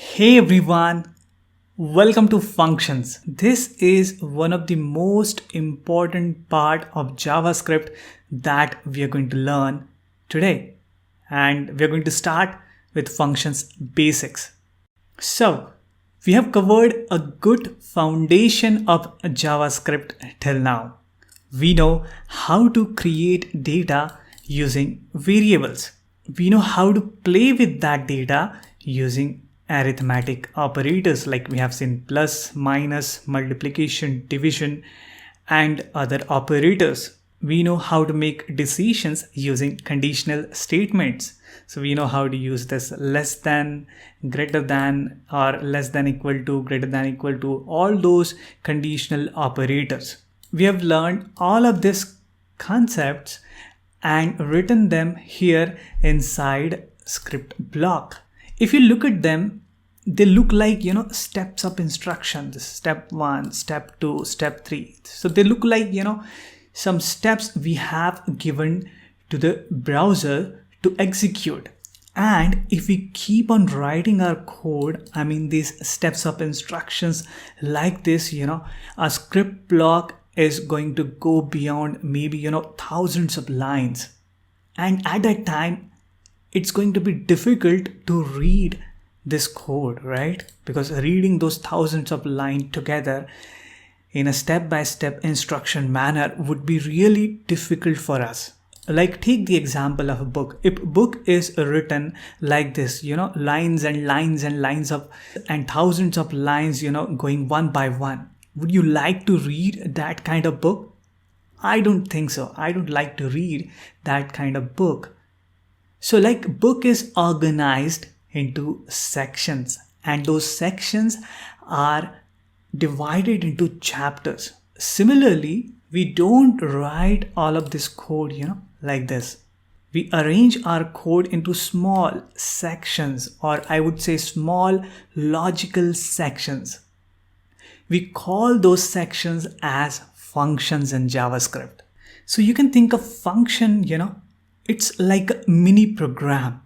Hey everyone, welcome to functions. This is one of the most important part of JavaScript that we are going to learn today. And we are going to start with functions basics. So, we have covered a good foundation of JavaScript till now. We know how to create data using variables. We know how to play with that data using arithmetic operators like we have seen plus, minus, multiplication, division, and other operators. We know how to make decisions using conditional statements. So we know how to use this less than, greater than, or less than equal to, greater than equal to, all those conditional operators. We have learned all of these concepts and written them here inside script block. If you look at them, they look like, steps of instructions, step 1, step 2, step 3. So they look like, some steps we have given to the browser to execute. And if we keep on writing our code, these steps of instructions like this, a script block is going to go beyond maybe, thousands of lines. And at that time, it's going to be difficult to read this code, right? Because reading those thousands of lines together in a step-by-step instruction manner would be really difficult for us. Like take the example of a book. If a book is written like this, lines and lines and lines of and thousands of lines, going one by one, would you like to read that kind of book? I don't think so. I don't like to read that kind of book. So like book is organized into sections, and those sections are divided into chapters. Similarly, we don't write all of this code, like this. We arrange our code into small sections, or I would say small logical sections. We call those sections as functions in JavaScript. So you can think of function, it's like a mini program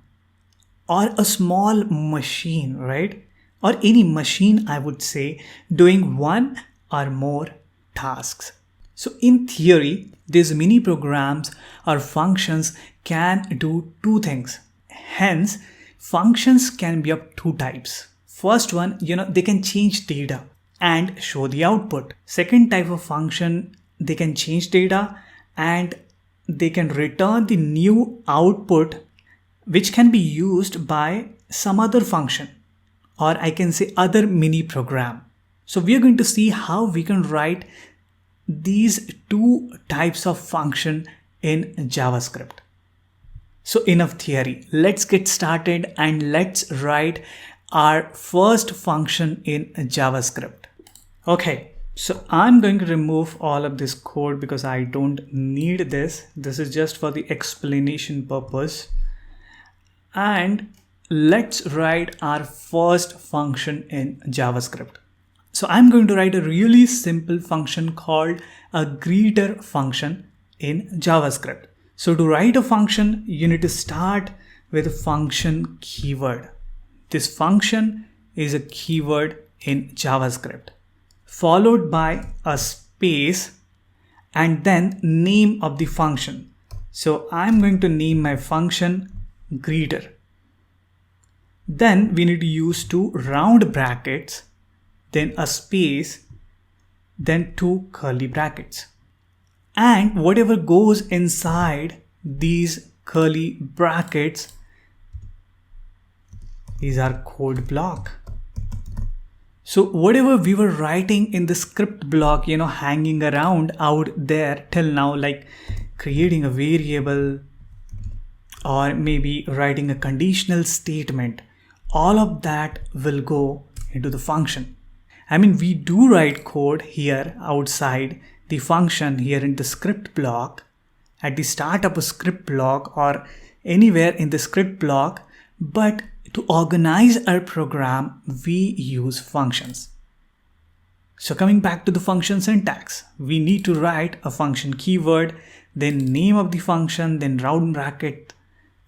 or a small machine, right? Or any machine, I would say, doing one or more tasks. So in theory, these mini programs or functions can do two things. Hence, functions can be of two types. First one, they can change data and show the output. Second type of function, they can change data and they can return the new output, which can be used by some other function, or I can say other mini program. So we are going to see how we can write these two types of function in JavaScript. So enough theory. Let's get started and let's write our first function in JavaScript. Okay. So I'm going to remove all of this code because I don't need this. This is just for the explanation purpose. And let's write our first function in JavaScript. So I'm going to write a really simple function called a greeter function in JavaScript. So to write a function, you need to start with a function keyword. This function is a keyword in JavaScript, followed by a space and then name of the function. So I'm going to name my function greeter. Then we need to use two round brackets, then a space, then two curly brackets. And whatever goes inside these curly brackets is our code block. So whatever we were writing in the script block, hanging around out there till now, like creating a variable or maybe writing a conditional statement, all of that will go into the function. We do write code here outside the function here in the script block, at the start of a script block or anywhere in the script block, but to organize our program, we use functions. So coming back to the function syntax, we need to write a function keyword, then name of the function, then round bracket,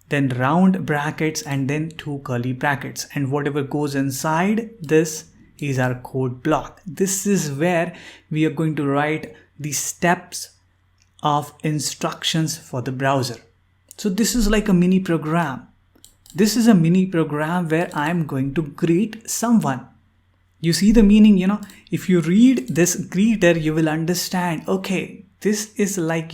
then round brackets, and then two curly brackets. And whatever goes inside this is our code block. This is where we are going to write the steps of instructions for the browser. So this is like a mini program. This is a mini program where I'm going to greet someone. You see the meaning, if you read this greeter, you will understand, okay, this is like,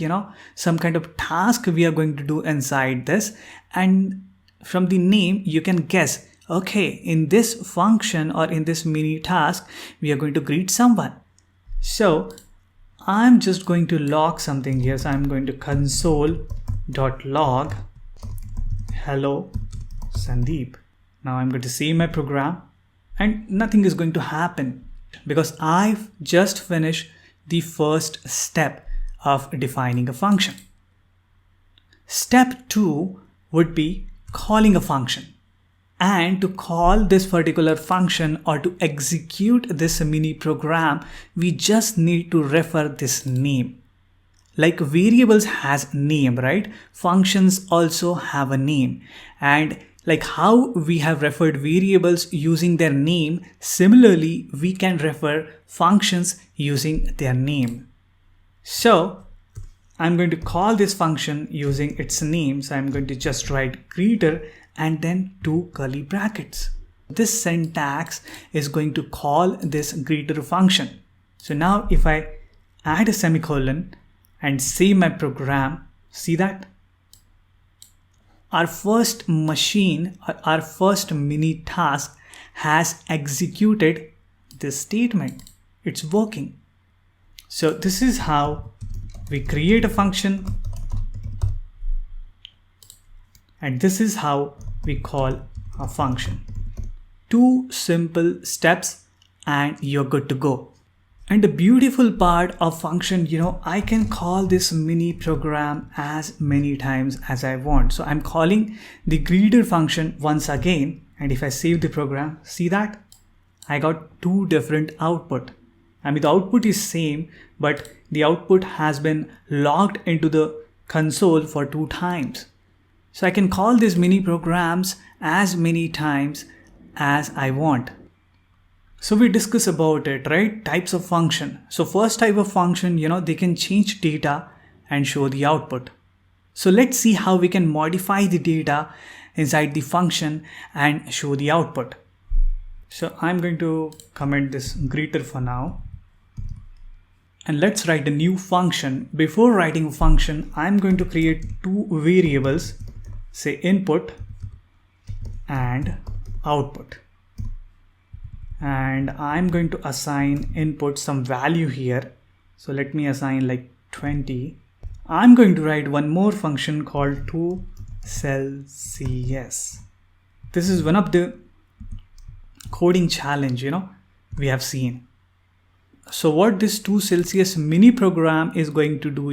some kind of task we are going to do inside this. And from the name, you can guess, okay, in this function or in this mini task, we are going to greet someone. So I'm just going to log something here. So I'm going to console.log hello Sandeep. Now I'm going to save my program and nothing is going to happen because I've just finished the first step of defining a function. Step 2 would be calling a function. And to call this particular function or to execute this mini program, we just need to refer this name. Like variables has name, right? Functions also have a name. And like how we have referred variables using their name, similarly, we can refer functions using their name. So I'm going to call this function using its name. So I'm going to just write greeter and then two curly brackets. This syntax is going to call this greeter function. So now if I add a semicolon and save my program, see that? Our first machine, our first mini task has executed this statement. It's working. So this is how we create a function. And this is how we call a function. Two simple steps and you're good to go. And the beautiful part of function, I can call this mini program as many times as I want. So I'm calling the greeter function once again. And if I save the program, see that? I got two different output. I mean, the output is same, but the output has been logged into the console for 2 times. So I can call these mini programs as many times as I want. So we discuss about it, right? Types of function. So first type of function, they can change data and show the output. So let's see how we can modify the data inside the function and show the output. So I'm going to comment this greeter for now. And let's write a new function. Before writing a function, I'm going to create 2 variables, say input and output. And I'm going to assign input some value here. So let me assign like 20. I'm going to write one more function called toCelsius. This is one of the coding challenge, we have seen. So what this toCelsius mini program is going to do,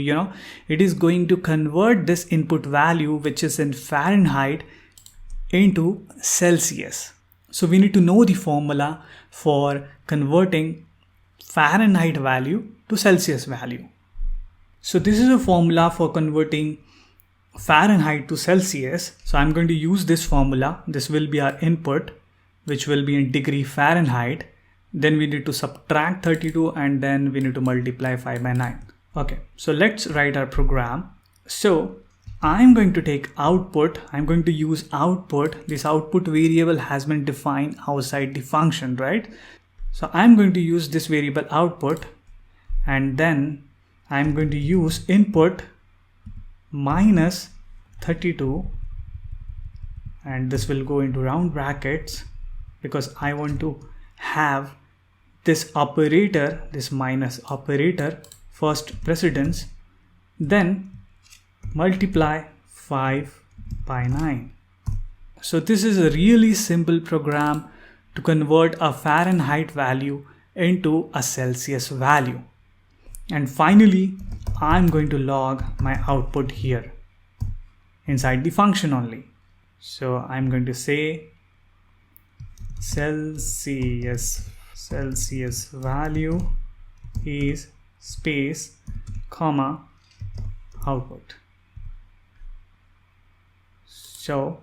it is going to convert this input value, which is in Fahrenheit, into Celsius. So we need to know the formula for converting Fahrenheit value to Celsius value. So this is a formula for converting Fahrenheit to Celsius. So I'm going to use this formula. This will be our input, which will be in degree Fahrenheit. Then we need to subtract 32 and then we need to multiply 5 by 9. Okay, so let's write our program. So I'm going to take output. I'm going to use output. This output variable has been defined outside the function, right? So I'm going to use this variable output and then I'm going to use input minus 32 and this will go into round brackets because I want to have this operator, this minus operator, first precedence, then multiply 5 by 9. So this is a really simple program to convert a Fahrenheit value into a Celsius value. And finally, I'm going to log my output here inside the function only. So I'm going to say Celsius value is space, comma, output. So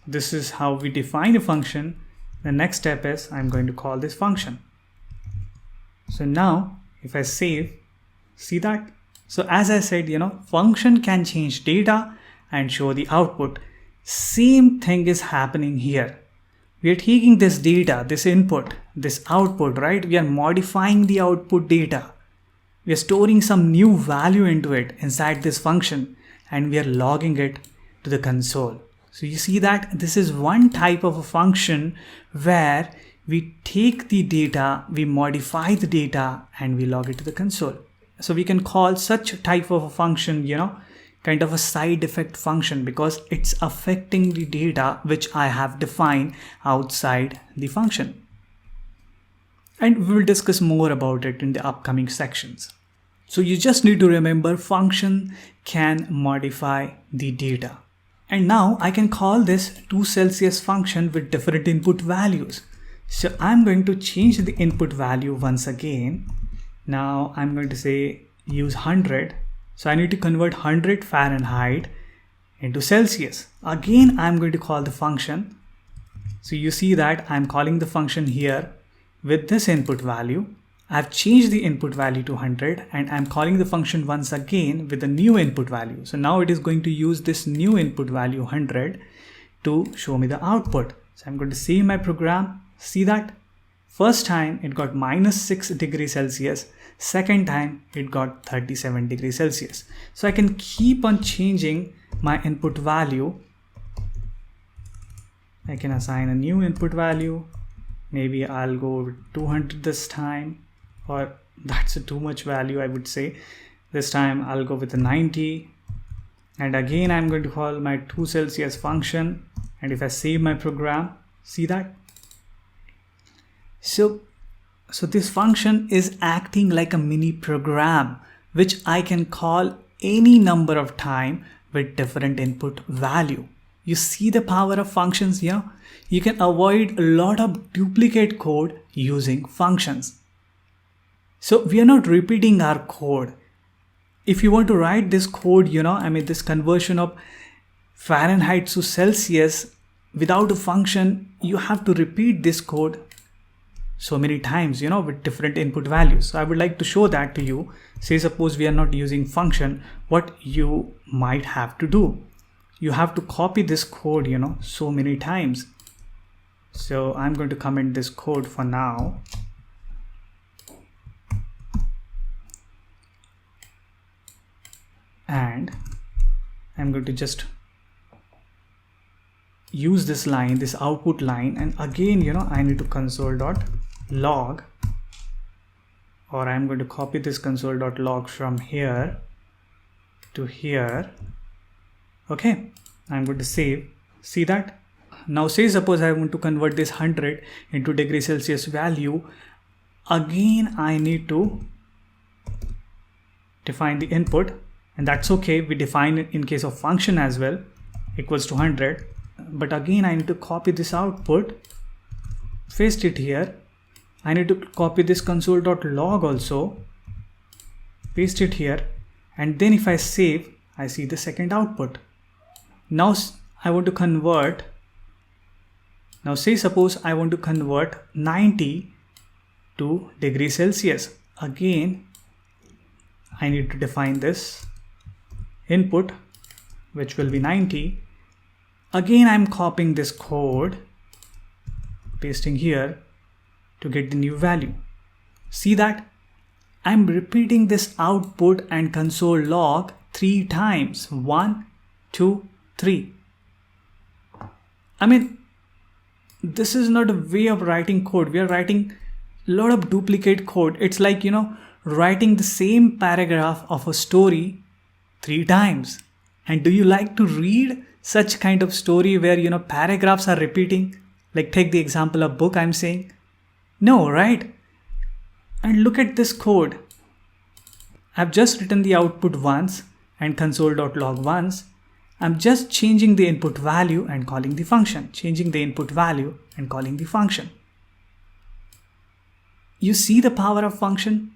this is how we define a function. The next step is I'm going to call this function. So now if I save, see that? So as I said, function can change data and show the output. Same thing is happening here. We are taking this data, this input, this output, right? We are modifying the output data. We are storing some new value into it inside this function, and we are logging it to the console. So you see that this is one type of a function where we take the data, we modify the data, and we log it to the console. So we can call such type of a function, kind of a side effect function, because it's affecting the data which I have defined outside the function. And we will discuss more about it in the upcoming sections. So you just need to remember function can modify the data. And now I can call this 2 Celsius function with different input values. So I'm going to change the input value once again. Now I'm going to say use 100. So I need to convert 100 Fahrenheit into Celsius. Again, I'm going to call the function. So you see that I'm calling the function here with this input value. I've changed the input value to 100 and I'm calling the function once again with a new input value. So now it is going to use this new input value 100 to show me the output. So I'm going to save my program. See that? First time it got -6 degrees Celsius. Second time it got 37 degrees Celsius. So I can keep on changing my input value. I can assign a new input value. Maybe I'll go with 200 this time, or that's too much value, I would say. This time I'll go with a 90. And again, I'm going to call my 2 Celsius function. And if I save my program, see that? So this function is acting like a mini program, which I can call any number of time with different input value. You see the power of functions here? You can avoid a lot of duplicate code using functions. So we are not repeating our code. If you want to write this code, this conversion of Fahrenheit to Celsius without a function, you have to repeat this code so many times, with different input values. So I would like to show that to you. Say suppose we are not using function, what you might have to do. You have to copy this code, so many times. So I'm going to comment this code for now. And I'm going to just use this line, this output line. And again, I need to console.log, or I'm going to copy this console.log from here to here. Okay, I'm going to save. See that? Now say suppose I want to convert this 100 into degrees Celsius value. Again, I need to define the input, and that's okay. We define it in case of function as well, equals to 100. But again, I need to copy this output, paste it here. I need to copy this console.log also, paste it here. And then if I save, I see the second output. Now I want to convert. Now say suppose I want to convert 90 to degrees Celsius. Again, I need to define this input, which will be 90. Again, I'm copying this code, pasting here to get the new value. See that? I'm repeating this output and console log 3 times. 1, 2, 3. This is not a way of writing code. We are writing a lot of duplicate code. It's like, writing the same paragraph of a story 3 times. And do you like to read such kind of story where, paragraphs are repeating? Like take the example of book I'm saying. No, right? And look at this code. I've just written the output once and console.log once. I'm just changing the input value and calling the function. Changing the input value and calling the function. You see the power of function,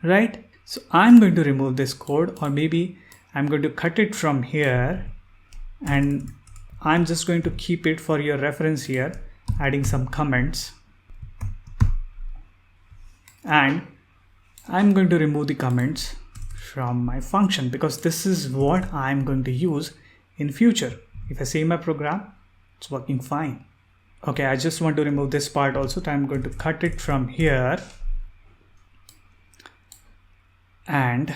right? So I'm going to remove this code, or maybe I'm going to cut it from here and I'm just going to keep it for your reference here, adding some comments. And I'm going to remove the comments from my function because this is what I'm going to use in future. If I save my program, it's working fine. Okay, I just want to remove this part also, so I'm going to cut it from here. And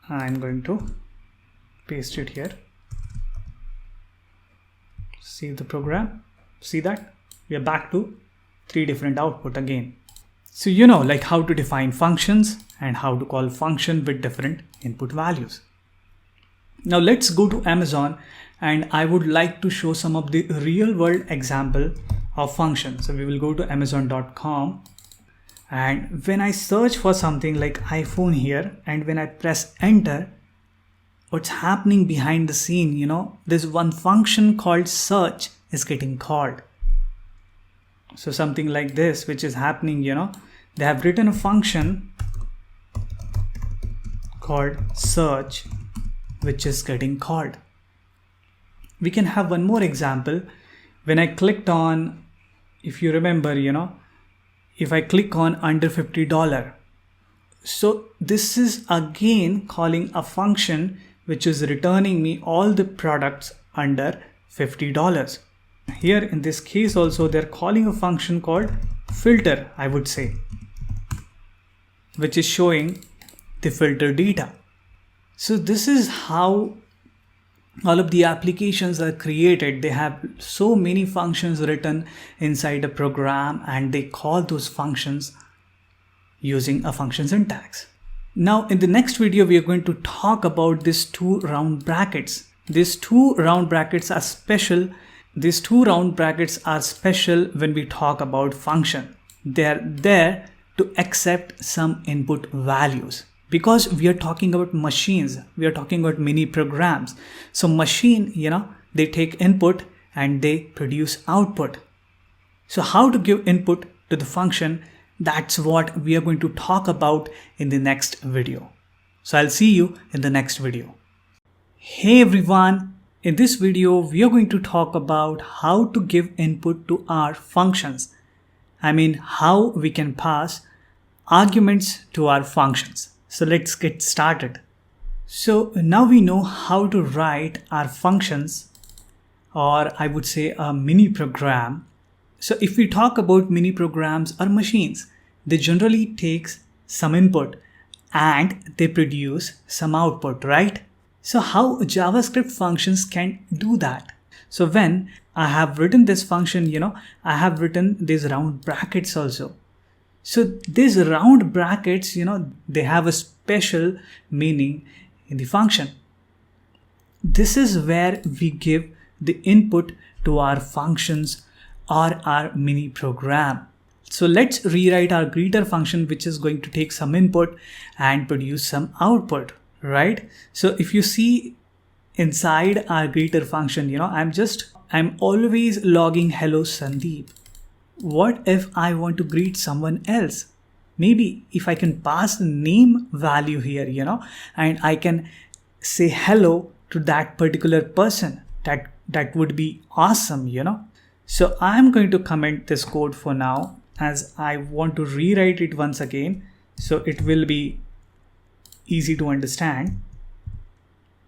I'm going to paste it here. Save the program. See that? We are back to 3 different output again. So you know like how to define functions and how to call function with different input values. Now let's go to Amazon, and I would like to show some of the real world example of functions. So we will go to amazon.com, and when I search for something like iPhone here, and when I press enter, what's happening behind the scene, you know, there's one function called search is getting called. So something like this, which is happening, you know, they have written a function called search, which is getting called. We can have one more example. When I clicked on, if you remember, you know, if I click on under $50, so this is again calling a function which is returning me all the products under $50. Here in this case also they're calling a function called filter, I would say, which is showing the filter data. So this is how all of the applications are created. They have so many functions written inside a program, and they call those functions using a function syntax. Now in the next video we are going to talk about these 2 round brackets. These 2 round brackets are special. These 2 round brackets are special when we talk about function. They're there to accept some input values, because we are talking about machines, we are talking about mini programs. So machine, you know, they take input and they produce output. So how to give input to the function, that's what we are going to talk about in the next video. So I'll see you in the next video. Hey everyone, in this video we are going to talk about how to give input to our functions. I mean how we can pass arguments to our functions. So let's get started. So now we know how to write our functions, or I would say a mini program. So if we talk about mini programs or machines, they generally take some input and they produce some output, right? So how JavaScript functions can do that? So when I have written this function, you know, I have written these round brackets also. So these round brackets, you know, they have a special meaning in the function. This is where we give the input to our functions or our mini program. So let's rewrite our greeter function, which is going to take some input and produce some output, right? So if you see inside our greeter function, you know, I'm always logging hello Sandeep. What if I want to greet someone else? Maybe if I can pass name value here, you know, and I can say hello to that particular person, that would be awesome, you know. So I'm going to comment this code for now, as I want to rewrite it once again, so it will be easy to understand.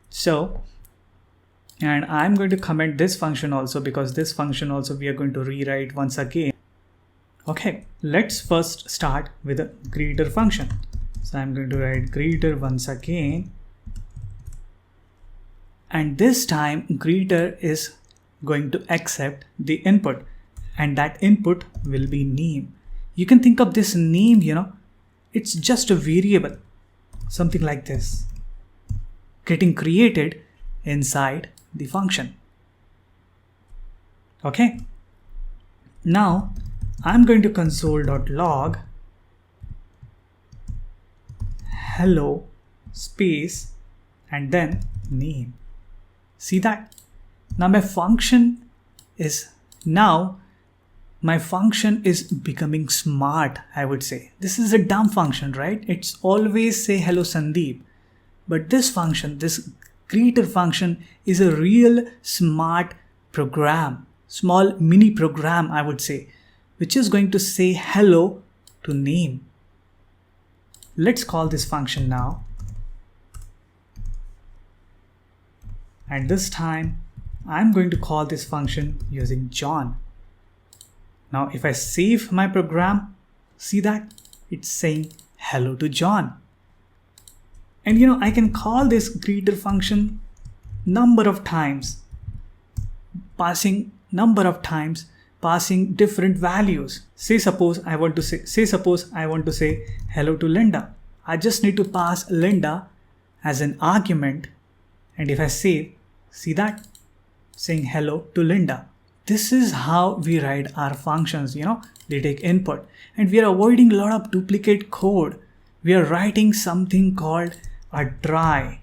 So, and I'm going to comment this function also, because this function also we are going to rewrite once again. Okay, let's first start with a greeter function. So I'm going to write greeter once again. And this time greeter is going to accept the input, and that input will be name. You can think of this name, you know, it's just a variable, something like this, getting created inside the function. Okay. Now I'm going to console.log hello space and then name. See that? Now my function is becoming smart, I would say. This is a dumb function, right? It's always say hello Sandeep. But this function, this greeter function, is a real smart program, small mini program, I would say, which is going to say hello to name. Let's call this function now. And this time, I'm going to call this function using John. Now, if I save my program, see that it's saying hello to John. And I can call this greeter function number of times, passing different values. Say suppose I want to say hello to Linda. I just need to pass Linda as an argument. And if I save, see that saying hello to Linda. This is how we write our functions, they take input, and we are avoiding a lot of duplicate code. We are writing something called a try.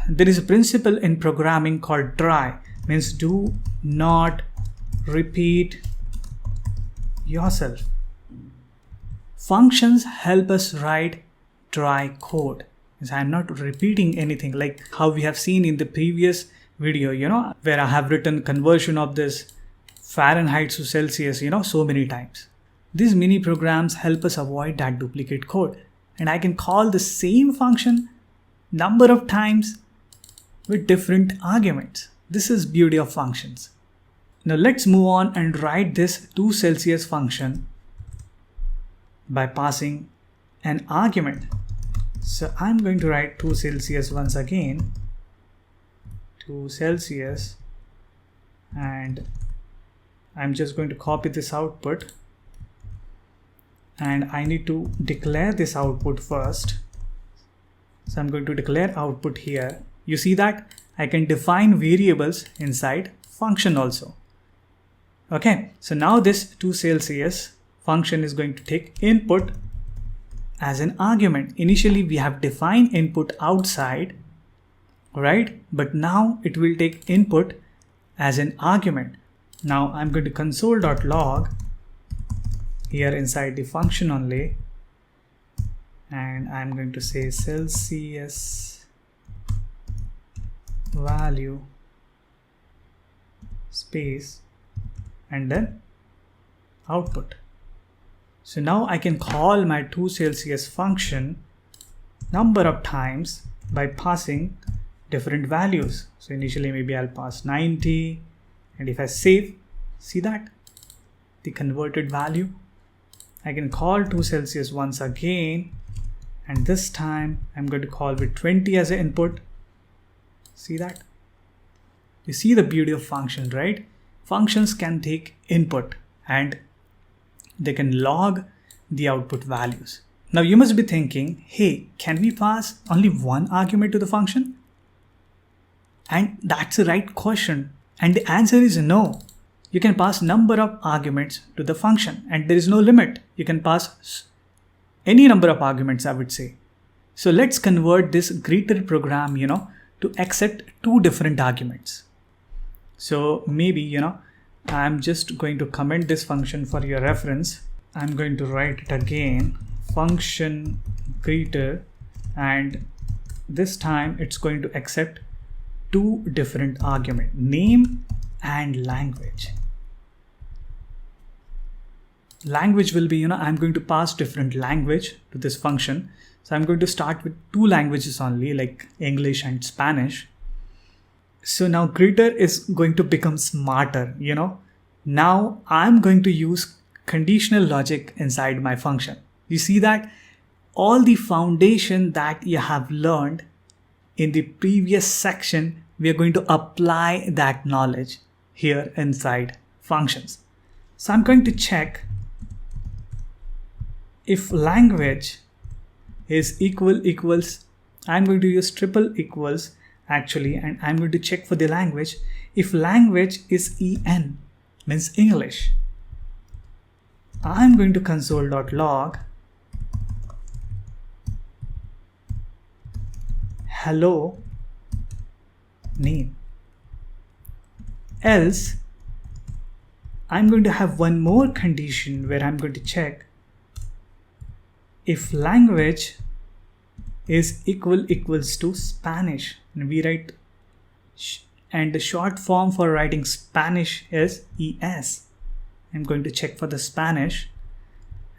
There is a principle in programming called try, means do not repeat yourself. Functions help us write dry code. I'm not repeating anything, like how we have seen in the previous video, where I have written conversion of this Fahrenheit to Celsius, so many times. These mini programs help us avoid that duplicate code. And I can call the same function number of times with different arguments. This is beauty of functions. Now let's move on and write this to Celsius function by passing an argument. So I'm going to write 2 Celsius once again, 2 Celsius, and I'm just going to copy this output, and I need to declare this output first. So I'm going to declare output here. You see that I can define variables inside function also. Okay, so now this 2 Celsius function is going to take input as an argument. Initially we have defined input outside, right? But now it will take input as an argument. Now I'm going to console.log here inside the function only, and I'm going to say Celsius value space and then output. So now I can call my 2 Celsius function number of times by passing different values. So initially maybe I'll pass 90, and if I save, see that the converted value. I can call 2 Celsius once again, and this time I'm going to call with 20 as an input. See that? You see the beauty of function, right? Functions can take input and they can log the output values. Now you must be thinking, hey, can we pass only one argument to the function? And that's the right question. And the answer is no. You can pass number of arguments to the function and there is no limit. You can pass any number of arguments, I would say. So let's convert this greeter program, to accept 2 different arguments. So maybe, I'm just going to comment this function for your reference. I'm going to write it again, function greeter, and this time it's going to accept 2 different arguments, name and language. Language will be, I'm going to pass different language to this function. So I'm going to start with 2 languages only, like English and Spanish. So now greeter is going to become smarter, Now I'm going to use conditional logic inside my function. You see that all the foundation that you have learned in the previous section, we are going to apply that knowledge here inside functions. So I'm going to check if language is equals, I'm going to use triple equals actually, and I'm going to check for the language. If language is EN, means English, I'm going to console.log hello name. Else, I'm going to have one more condition where I'm going to check if language is equals to Spanish, and we write and the short form for writing Spanish is ES. I'm going to check for the Spanish,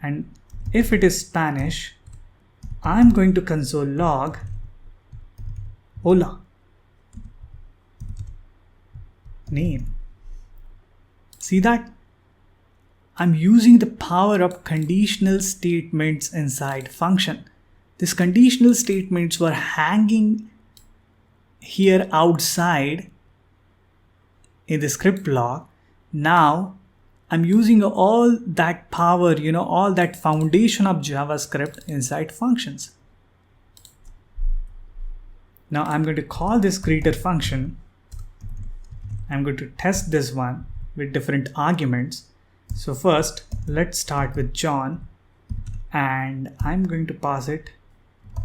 and if it is Spanish, I'm going to console log hola name. See that? I'm using the power of conditional statements inside function. These conditional statements were hanging here outside in the script block. Now I'm using all that power, all that foundation of JavaScript inside functions. Now I'm going to call this greeter function. I'm going to test this one with different arguments. So first, let's start with John, and I'm going to pass it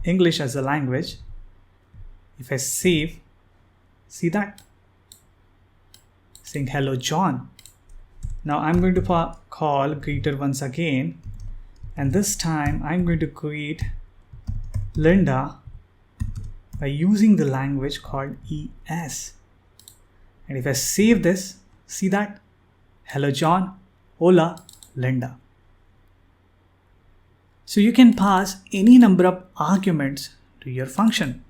English as a language. If I save, see that? Saying hello John. Now I'm going to call greeter once again, and this time I'm going to greet Linda by using the language called ES. And if I save this, see that? Hello John, hola Linda. So you can pass any number of arguments to your function.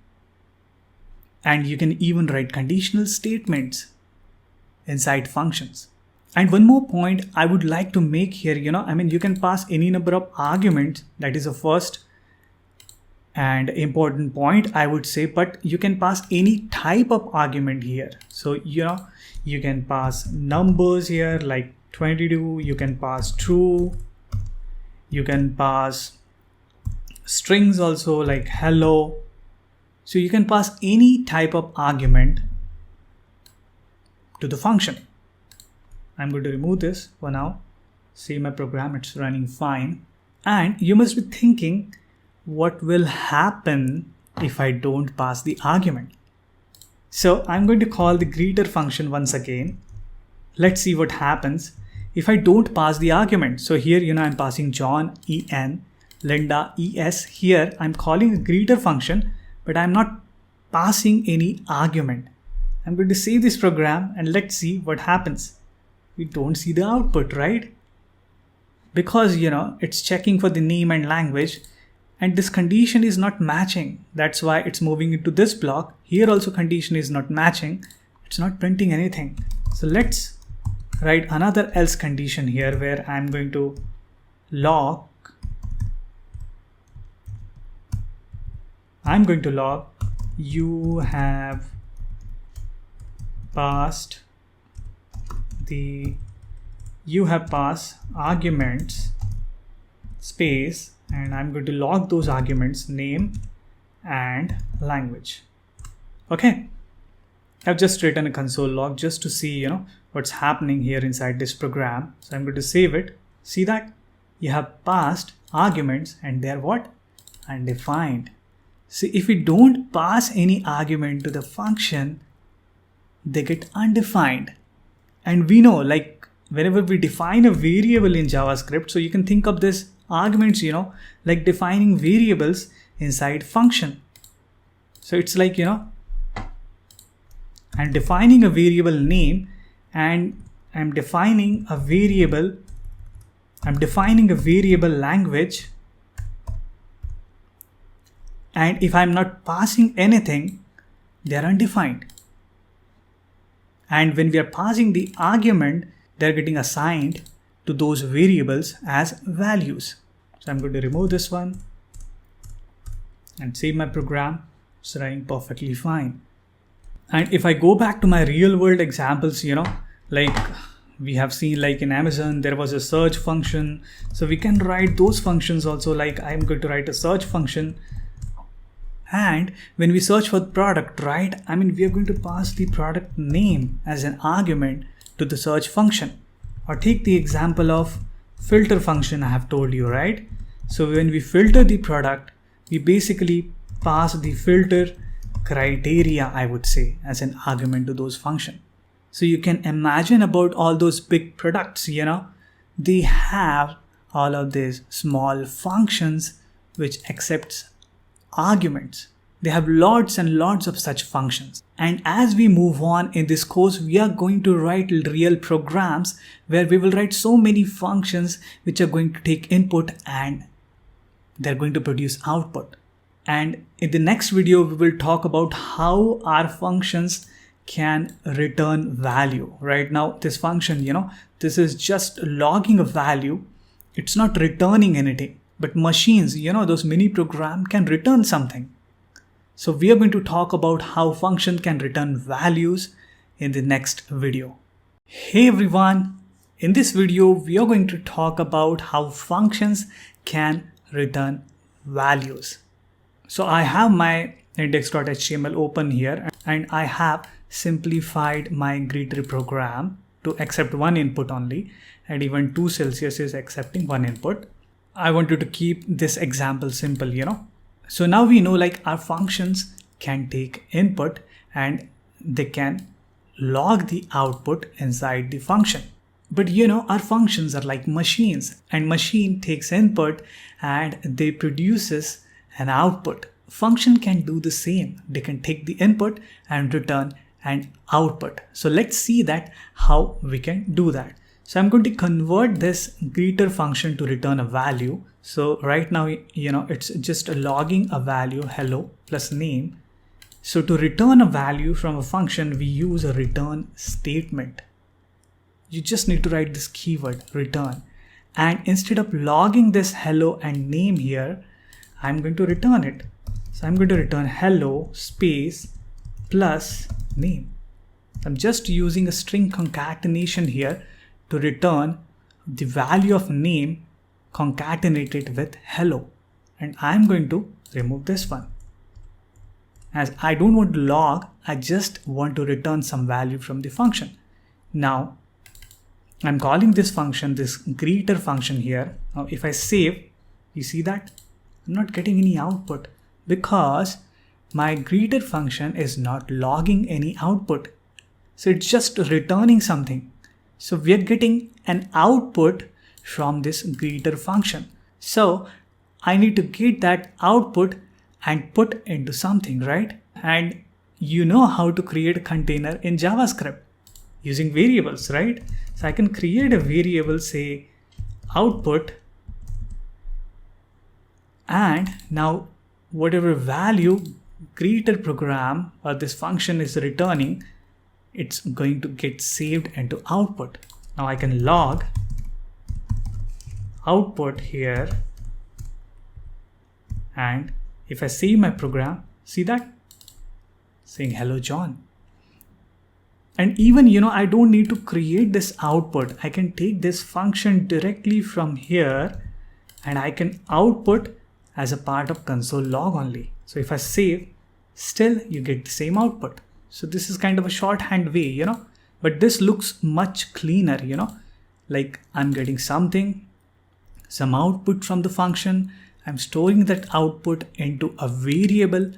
And you can even write conditional statements inside functions. And one more point I would like to make here, you can pass any number of arguments. That is the first and important point I would say, but you can pass any type of argument here. So, you can pass numbers here like 22, you can pass true, you can pass strings also like hello. So you can pass any type of argument to the function. I'm going to remove this for now. See my program, it's running fine. And you must be thinking, what will happen if I don't pass the argument? So I'm going to call the greeter function once again. Let's see what happens if I don't pass the argument. So here, I'm passing John, EN, Linda, ES. Here I'm calling a greeter function, but I'm not passing any argument. I'm going to save this program and let's see what happens. We don't see the output, right? Because, it's checking for the name and language, and this condition is not matching. That's why it's moving into this block. Here also condition is not matching. It's not printing anything. So let's write another else condition here where I'm going to log you have passed arguments space, and I'm going to log those arguments name and language. Okay, I've just written a console log just to see what's happening here inside this program. So I'm going to save it. See that you have passed arguments and they're what? Undefined. See, if we don't pass any argument to the function, they get undefined. And we know, like whenever we define a variable in JavaScript, so you can think of this arguments, like defining variables inside function. So it's like, I'm defining a variable name and I'm defining a variable language. And if I'm not passing anything, they are undefined. And when we are passing the argument, they're getting assigned to those variables as values. So I'm going to remove this one and save my program. It's running perfectly fine. And if I go back to my real world examples, like we have seen, like in Amazon, there was a search function. So we can write those functions also. Like I'm going to write a search function. And when we search for the product, right? We are going to pass the product name as an argument to the search function. Or take the example of filter function I have told you, right? So when we filter the product, we basically pass the filter criteria, I would say, as an argument to those functions. So you can imagine about all those big products, they have all of these small functions which accepts arguments. They have lots and lots of such functions. And as we move on in this course, we are going to write real programs where we will write so many functions which are going to take input and they're going to produce output. And in the next video, we will talk about how our functions can return value. Right now, this function, this is just logging a value. It's not returning anything, but machines, those mini program can return something. So we are going to talk about how function can return values in the next video. Hey everyone, in this video, we are going to talk about how functions can return values. So I have my index.html open here and I have simplified my greeter program to accept one input only, and even 2 Celsius is accepting one input. I wanted to keep this example simple, So now we know our functions can take input and they can log the output inside the function. But our functions are like machines, and machine takes input and they produces an output. Function can do the same. They can take the input and return an output. So let's see that how we can do that. So I'm going to convert this greeter function to return a value. So right now, it's just logging a value hello plus name. So to return a value from a function, we use a return statement. You just need to write this keyword return. And instead of logging this hello and name here, I'm going to return it. So I'm going to return hello space plus name. I'm just using a string concatenation here to return the value of name concatenated with hello. And I'm going to remove this one. As I don't want to log, I just want to return some value from the function. Now, I'm calling this function, this greeter function here. Now, if I save, you see that I'm not getting any output because my greeter function is not logging any output. So it's just returning something. So we are getting an output from this greeter function. So I need to get that output and put into something, right? And you know how to create a container in JavaScript using variables, right? So I can create a variable, say output, and now whatever value greeter program or this function is returning, it's going to get saved into output. Now I can log output here, and if I save my program, see that saying hello John. And even I don't need to create this output. I can take this function directly from here and I can output as a part of console log only. So if I save, still you get the same output. So this is kind of a shorthand way, but this looks much cleaner, like I'm getting something, some output from the function. I'm storing that output into a variable,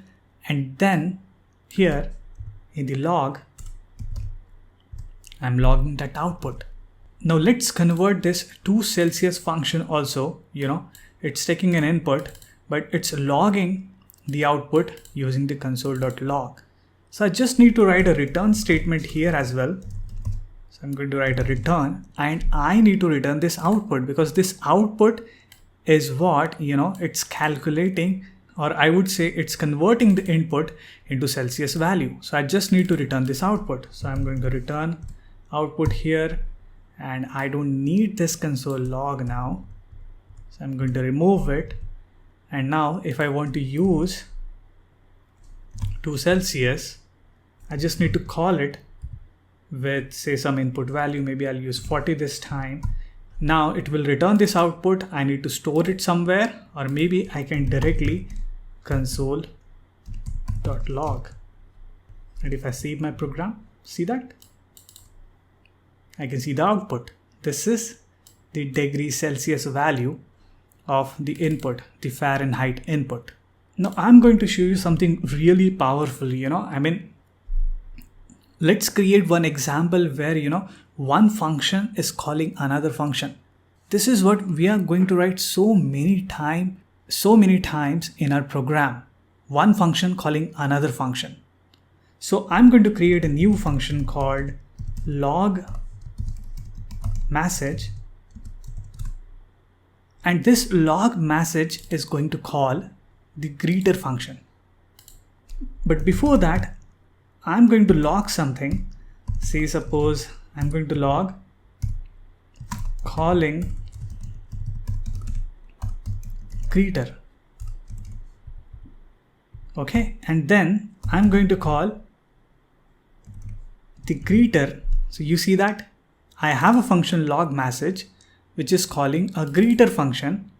and then here in the log, I'm logging that output. Now let's convert this to Celsius function also. It's taking an input, but it's logging the output using the console.log. So I just need to write a return statement here as well. So I'm going to write a return, and I need to return this output because this output is what, it's calculating, or I would say it's converting the input into Celsius value. So I just need to return this output. So I'm going to return output here, and I don't need this console log now. So I'm going to remove it. And now if I want to use to Celsius, I just need to call it with say some input value. Maybe I'll use 40 this time. Now it will return this output. I need to store it somewhere, or maybe I can directly console.log. And if I save my program, see that? I can see the output. This is the degree Celsius value of the input, the Fahrenheit input. Now I'm going to show you something really powerful, let's create one example where, one function is calling another function. This is what we are going to write so many times in our program. one function calling another function. So I'm going to create a new function called log message, and this log message is going to call the greeter function. But before that, I'm going to log something. Say suppose I'm going to log calling greeter. Okay, and then I'm going to call the greeter. So you see that I have a function log message which is calling a greeter function,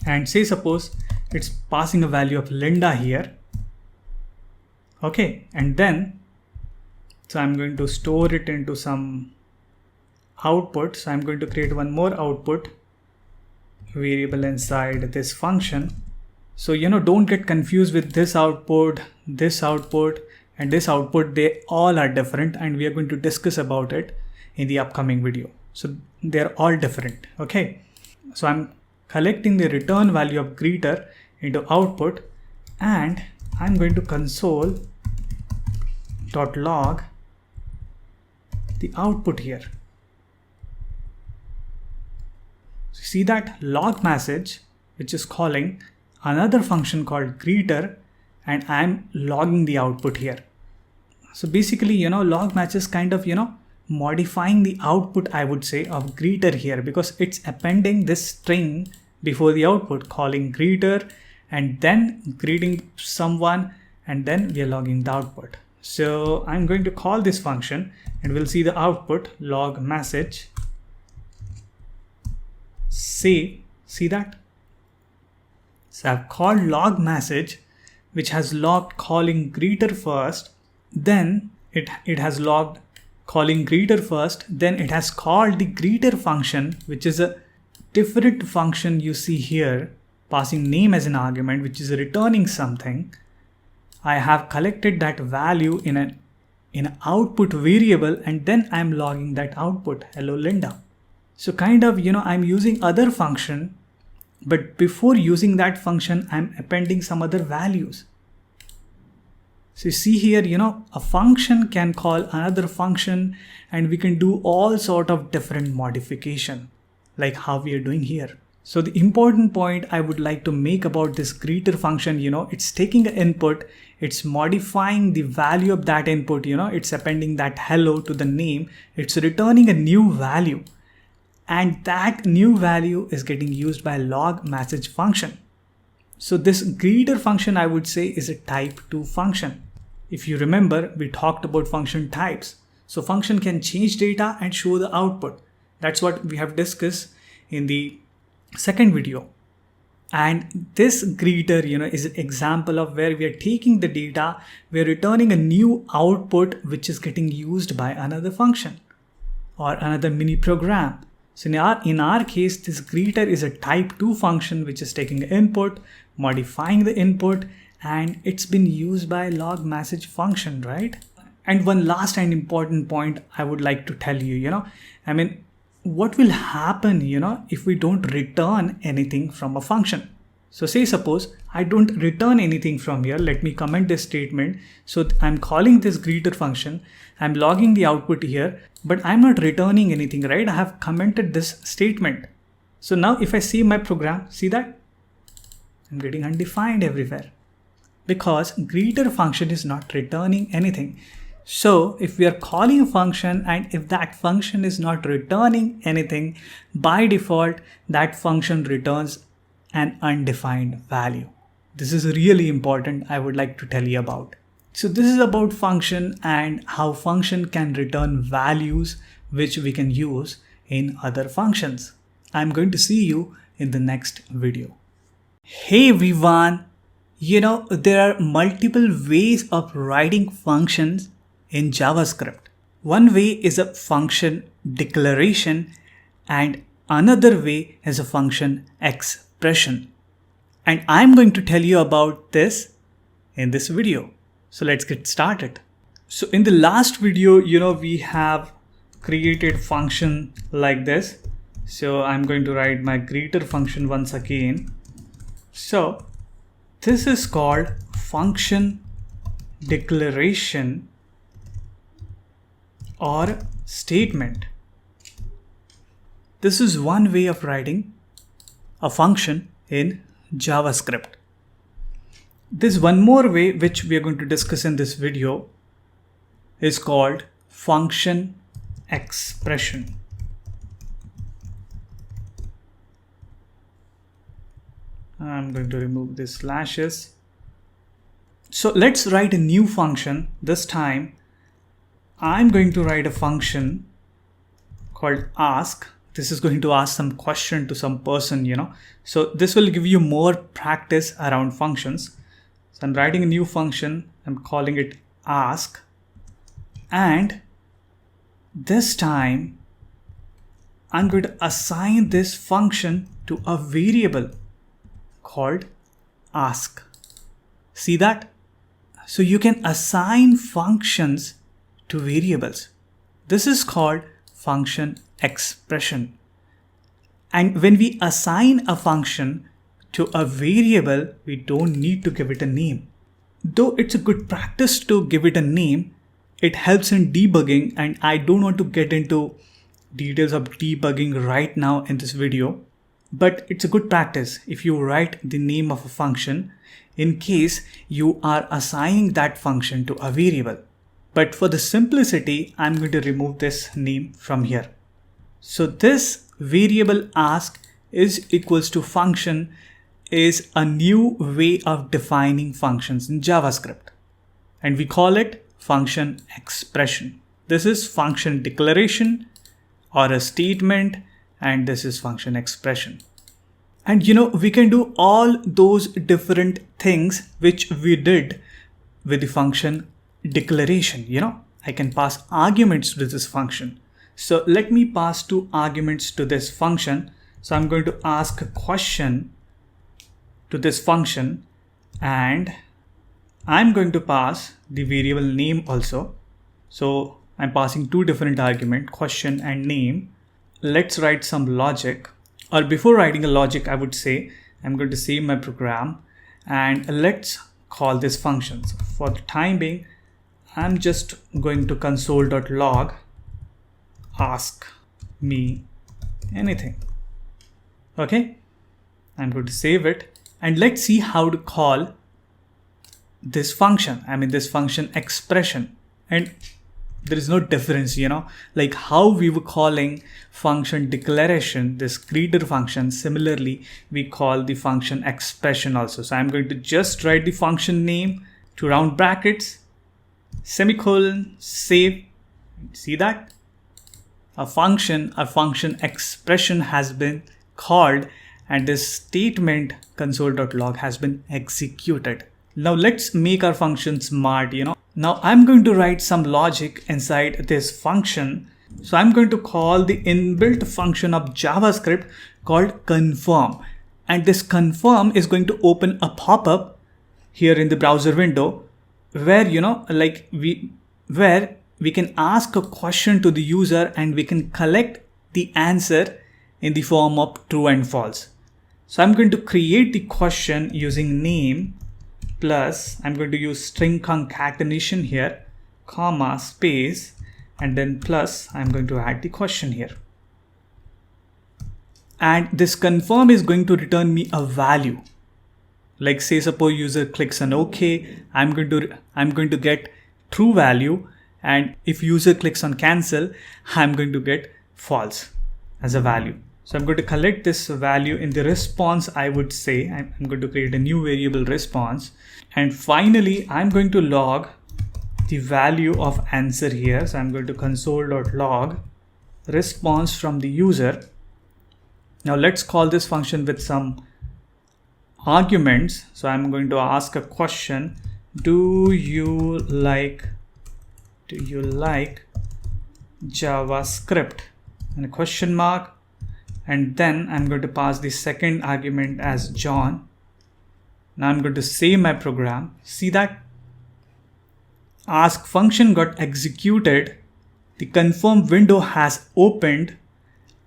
and say suppose it's passing a value of Linda here. Okay, and then so I'm going to store it into some output. So I'm going to create one more output variable inside this function. So don't get confused with this output, and this output. They all are different, and we are going to discuss about it in the upcoming video. So they're all different. Okay, so I'm collecting the return value of greeter into output, and I'm going to console.log the output here. So see that log message which is calling another function called greeter, and I'm logging the output here. So basically, log match is kind of, modifying the output, I would say, of greeter here, because it's appending this string before the output, calling greeter and then greeting someone, and then we are logging the output. So I'm going to call this function and we'll see the output log message. See that? So I've called log message, which has logged calling greeter first, then it has logged calling greeter first, then it has called the greeter function, which is a different function you see here, passing name as an argument, which is returning something. I have collected that value in an output variable, and then I'm logging that output, hello Linda. So kind of, I'm using other function, but before using that function, I'm appending some other values. So you see here, a function can call another function, and we can do all sort of different modification, like how we are doing here. So the important point I would like to make about this greeter function, it's taking an input, it's modifying the value of that input, it's appending that hello to the name, it's returning a new value, and that new value is getting used by log message function. So this greeter function, I would say, is a type 2 function. If you remember, we talked about function types. So function can change data and show the output. That's what we have discussed in the second video. And this greeter, is an example of where we are taking the data, we are returning a new output which is getting used by another function or another mini program. So in our case, this greeter is a type 2 function which is taking input, modifying the input, and it's been used by log message function, right? And one last and important point I would like to tell you, what will happen, if we don't return anything from a function? So say suppose I don't return anything from here. Let me comment this statement. So I'm calling this greeter function. I'm logging the output here, but I'm not returning anything, right? I have commented this statement. So now if I see my program, see that? I'm getting undefined everywhere because greeter function is not returning anything. So if we are calling a function and if that function is not returning anything, by default, that function returns an undefined value. This is really important, I would like to tell you about. So this is about function and how function can return values which we can use in other functions. I'm going to see you in the next video. Hey everyone, there are multiple ways of writing functions in JavaScript. One way is a function declaration and another way is a function expression. And I'm going to tell you about this in this video. So let's get started. So in the last video, we have created function like this. So I'm going to write my greeter function once again. So This is called function declaration or statement. This is one way of writing a function in JavaScript. There's one more way which we are going to discuss in this video is called function expression. I'm going to remove these slashes. So let's write a new function. This time I'm going to write a function called ask. This is going to ask some question to some person, So this will give you more practice around functions. So I'm writing a new function. I'm calling it ask. And this time I'm going to assign this function to a variable called ask. See that? So you can assign functions to variables. This is called function expression. And when we assign a function to a variable, we don't need to give it a name. Though it's a good practice to give it a name, it helps in debugging, and I don't want to get into details of debugging right now in this video. But it's a good practice if you write the name of a function in case you are assigning that function to a variable. But for the simplicity, I'm going to remove this name from here. So this variable ask is equals to function is a new way of defining functions in JavaScript. And we call it function expression. This is function declaration or a statement, and this is function expression. And we can do all those different things which we did with the function declaration. I can pass arguments to this function. So let me pass 2 arguments to this function. So I'm going to ask a question to this function, and I'm going to pass the variable name also. So I'm passing 2 different arguments, question and name. Let's write some logic. Or before writing a logic, I would say I'm going to save my program and let's call this function. So for the time being, I'm just going to console.log ask me anything. Okay, I'm going to save it, and let's see how to call this function. This function expression. And there is no difference, like how we were calling function declaration, this greeter function. Similarly, we call the function expression also. So I'm going to just write the function name, 2 round brackets, semicolon, save. See that? A function expression has been called, and this statement console.log has been executed. Now let's make our function smart, Now I'm going to write some logic inside this function. So I'm going to call the inbuilt function of JavaScript called confirm. And this confirm is going to open a pop-up here in the browser window where, where we can ask a question to the user and we can collect the answer in the form of true and false. So I'm going to create the question using name plus I'm going to use string concatenation here, comma, space, and then plus I'm going to add the question here. And this confirm is going to return me a value. Like say suppose user clicks on OK, I'm going to get true value, and if user clicks on cancel, I'm going to get false as a value. So I'm going to collect this value in the response. I would say I'm going to create a new variable response, and finally I'm going to log the value of answer here. So I'm going to console.log response from the user. Now let's call this function with some arguments. So I'm going to ask a question. Do you like JavaScript? And a question mark. And then I'm going to pass the second argument as John. Now I'm going to save my program. See that? Ask function got executed. The confirm window has opened,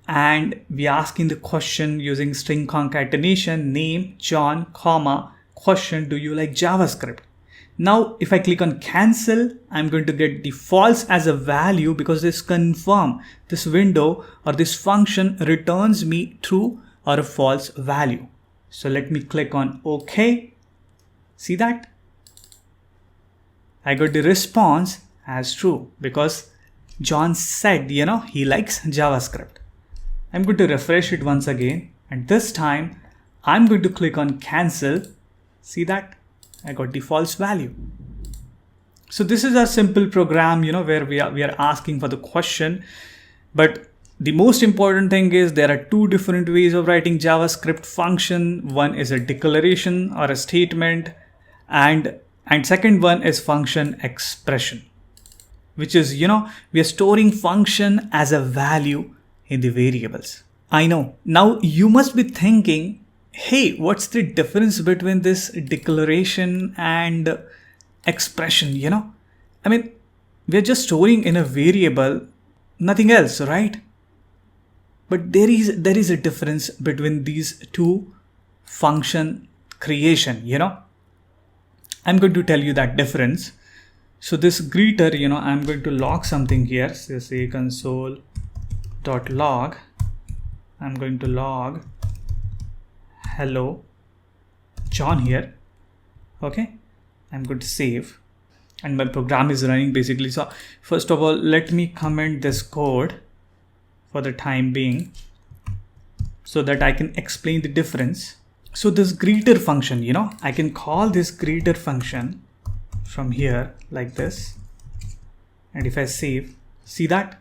and we asking the question using string concatenation, name, John, comma, question, do you like JavaScript? Now, if I click on cancel, I'm going to get the false as a value because this confirm, this window or this function returns me true or a false value. So let me click on OK. See that? I got the response as true because John said, he likes JavaScript. I'm going to refresh it once again. And this time I'm going to click on cancel. See that? I got the false value. So this is a simple program, where we are asking for the question. But the most important thing is there are two different ways of writing JavaScript function. One is a declaration or a statement, and second one is function expression, which is, we are storing function as a value in the variables. I know. Now you must be thinking, hey, what's the difference between this declaration and expression, I mean, we're just storing in a variable, nothing else, right? But there is a difference between these two function creation, I'm going to tell you that difference. So this greeter, I'm going to log something here. So say console.log. I'm going to log hello John here. Okay, I'm going to save and my program is running basically. So first of all, let me comment this code for the time being so that I can explain the difference. So this greeter function, I can call this greeter function from here like this. And if I save, see that?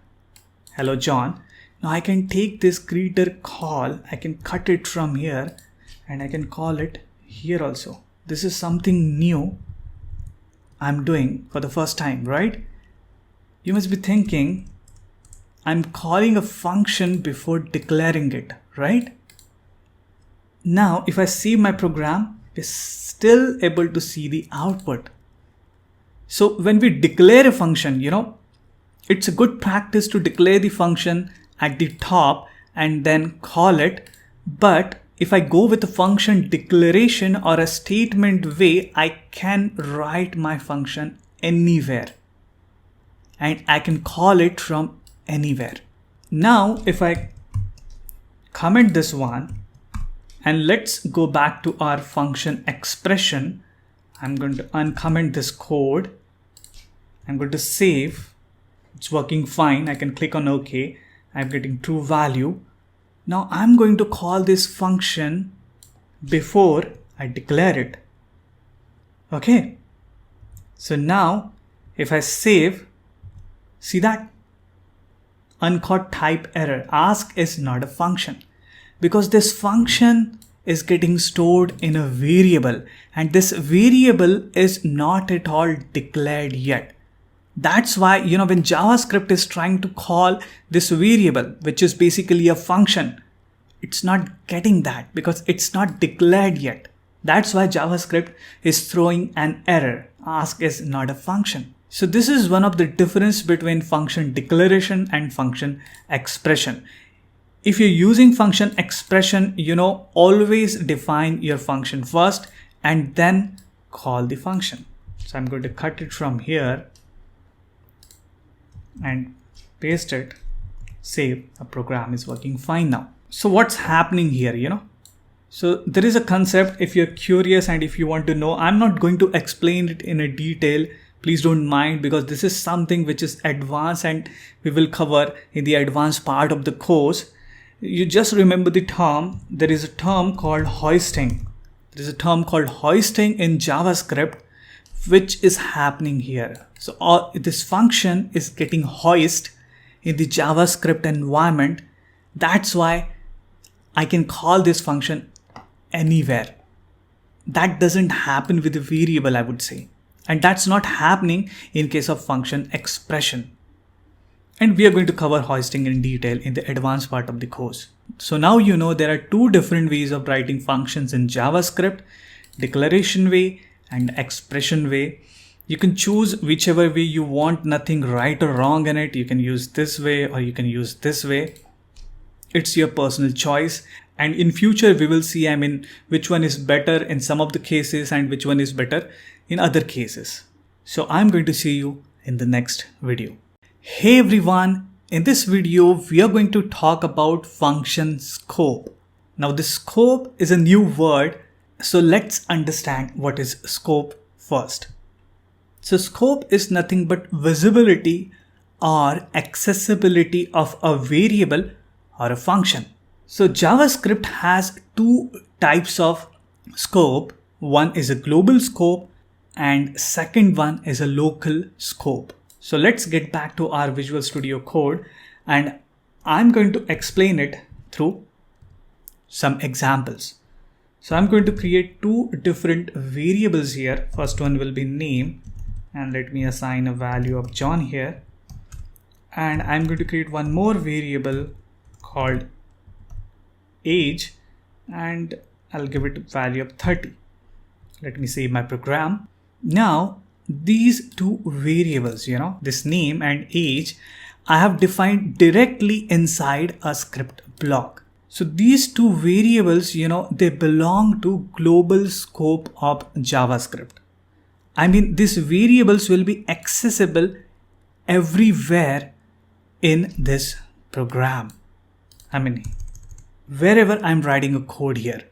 Hello John. Now I can take this greeter call, I can cut it from here and I can call it here also. This is something new I'm doing for the first time, right? You must be thinking, I'm calling a function before declaring it, right? Now, if I save my program, we're still able to see the output. So when we declare a function, it's a good practice to declare the function at the top and then call it. But if I go with a function declaration or a statement way, I can write my function anywhere and I can call it from anywhere. Now, if I comment this one and let's go back to our function expression, I'm going to uncomment this code. I'm going to save. It's working fine. I can click on OK. I'm getting true value. Now I'm going to call this function before I declare it. Okay. So now if I save, see that? Uncaught type error. Ask is not a function because this function is getting stored in a variable and this variable is not at all declared yet. That's why, when JavaScript is trying to call this variable, which is basically a function, it's not getting that because it's not declared yet. That's why JavaScript is throwing an error. Ask is not a function. So this is one of the difference between function declaration and function expression. If you're using function expression, always define your function first and then call the function. So I'm going to cut it from here and paste it, save. A program is working fine now. So what's happening here, So there is a concept. If you're curious and if you want to know, I'm not going to explain it in a detail. Please don't mind because this is something which is advanced and we will cover in the advanced part of the course. You just remember the term. There is a term called hoisting. There is a term called hoisting in JavaScript, which is happening here. So this function is getting hoist in the JavaScript environment. That's why I can call this function anywhere. That doesn't happen with a variable, I would say. And that's not happening in case of function expression. And we are going to cover hoisting in detail in the advanced part of the course. So now there are two different ways of writing functions in JavaScript, declaration way and expression way. You can choose whichever way you want, nothing right or wrong in it. You can use this way or you can use this way. It's your personal choice. And in future, we will see, which one is better in some of the cases and which one is better in other cases. So I'm going to see you in the next video. Hey everyone, in this video, we are going to talk about function scope. Now this scope is a new word. So let's understand what is scope first. So scope is nothing but visibility or accessibility of a variable or a function. So JavaScript has two types of scope. One is a global scope and second one is a local scope. So let's get back to our Visual Studio Code and I'm going to explain it through some examples. So I'm going to create two different variables here. First one will be name and let me assign a value of John here. And I'm going to create one more variable called age and I'll give it a value of 30. Let me save my program. Now these two variables, this name and age, I have defined directly inside a script block. So these two variables, they belong to global scope of JavaScript. These variables will be accessible everywhere in this program. Wherever I'm writing a code here,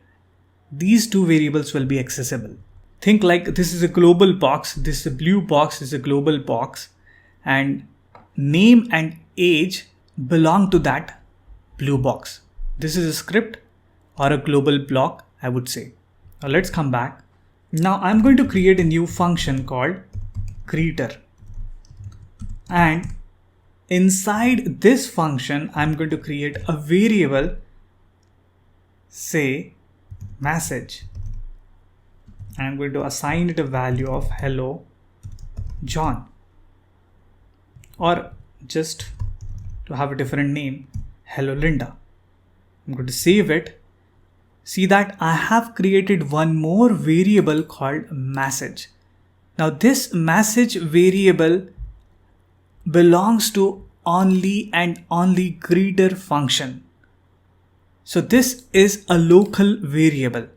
these two variables will be accessible. Think like this is a global box, this blue box is a global box, and name and age belong to that blue box. This is a script or a global block, I would say. Now let's come back. Now I'm going to create a new function called greeter. And inside this function, I'm going to create a variable, say message. I'm going to assign it a value of hello John, or just to have a different name, hello Linda. I'm going to save it. See that I have created one more variable called message. Now this message variable belongs to only and only greeter function. So this is a local variable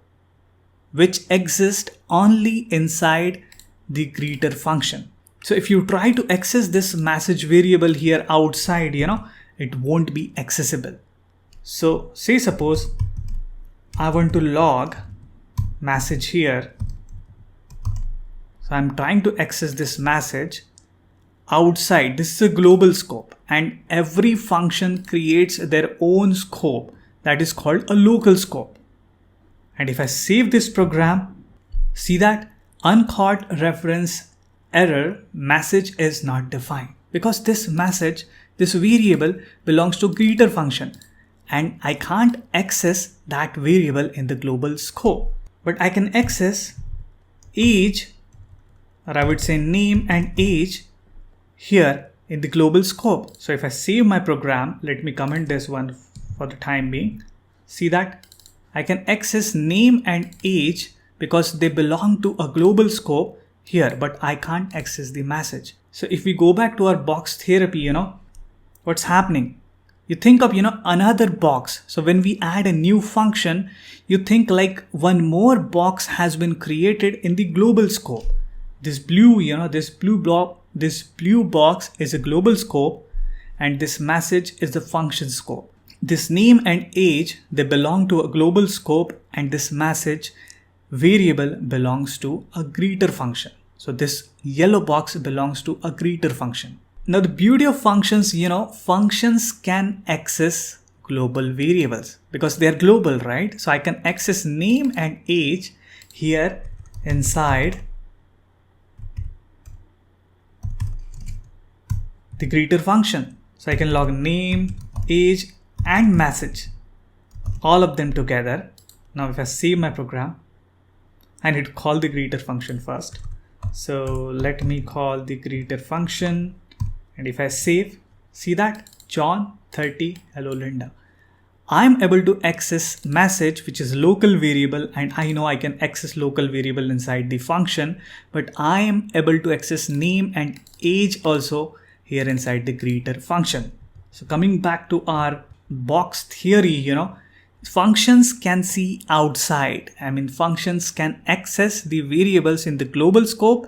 which exists only inside the greeter function. So if you try to access this message variable here outside, it won't be accessible. So say suppose I want to log message here. So I'm trying to access this message outside. This is a global scope and every function creates their own scope that is called a local scope. And if I save this program, see that uncaught reference error message is not defined because this message, this variable belongs to greeter function and I can't access that variable in the global scope. But I can access age, or I would say name and age here in the global scope. So if I save my program, let me comment this one for the time being. See that I can access name and age because they belong to a global scope here, but I can't access the message. So if we go back to our box therapy, what's happening? You think of, another box. So when we add a new function, you think like one more box has been created in the global scope. This blue, this blue box is a global scope and this message is the function scope. This name and age, they belong to a global scope and this message variable belongs to a greeter function. So this yellow box belongs to a greeter function. Now the beauty of functions, functions can access global variables because they're global, right? So I can access name and age here inside the greeter function. So I can log name, age, and message, all of them together. Now if I save my program, I need to call the greeter function first. So let me call the greeter function and if I save, see that John 30, hello Linda. I'm able to access message, which is local variable, and I know I can access local variable inside the function, but I am able to access name and age also here inside the greeter function. So coming back to our box theory, Functions can see outside. Functions can access the variables in the global scope